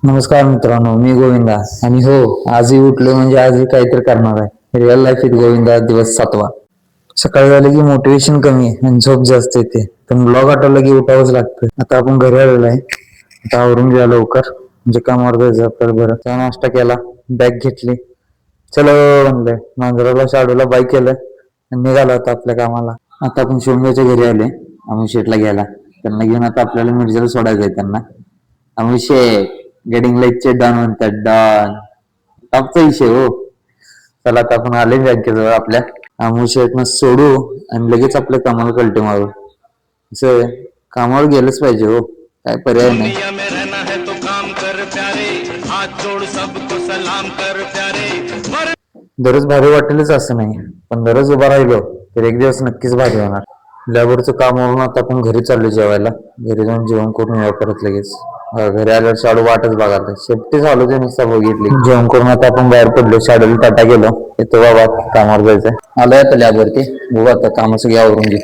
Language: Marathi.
नमस्कार मित्रांनो, मी गोविंदा. आणि हो, आजही उठलो म्हणजे आजही काहीतरी करणार आहे. रिअल लाईफ विथ गोविंदा, दिवस 7वा. सकाळी झालं की मोटिवेशन कमी आहे आणि झोप जास्त येते, पण ब्लॉग आठवलं की उठावंच लागतं. आता आपण घरी आलेलो आहे. आता आवरून घ्या लवकर, म्हणजे कामावर जायचं आपल्याला. बरं, चहा नाश्ता केला, बॅग घेतली, चलो म्हणलंय. मांजराला शाडूला बाईक केलं आणि निघालो आता आपल्या कामाला. आता आपण शिवंगाच्या घरी आले, आम्ही शेटला घ्यायला. त्यांना घेऊन आता आपल्याला मिरजेला सोडायचं आहे त्यांना. आम्ही शेट गेटिंग लेक्चर डन म्हणतात. डन टॉपचा विषय हो. चला आता आपण आले बँकेजवळ आपल्या. आम्ही शेटनं सोडू आणि लगेच आपल्या कामाला कल्टी मारू. असं कामावर गेलंच पाहिजे हो, काय पर्याय नाही. दररोज भारी वाटेलच असं नाही, पण दररोज उभा राहिलो तर एक दिवस नक्कीच भारी होणार. लॅबवरचं काम वरून आता आपण घरी चाललो जेवायला. घरी जाऊन जेवण करून येऊ परत लगेच. घरी आल्यावर शाडू वाटच बघायला शेपटी चालू ते नुसता बघितली. जेवण करून आता आपण बाहेर पडलो, शाडूला टाटा गेलो. येतो बाबा, कामावर जायचंय. आलोय आता लॅबवरती. बघू आता काम सगळी आवरून घे.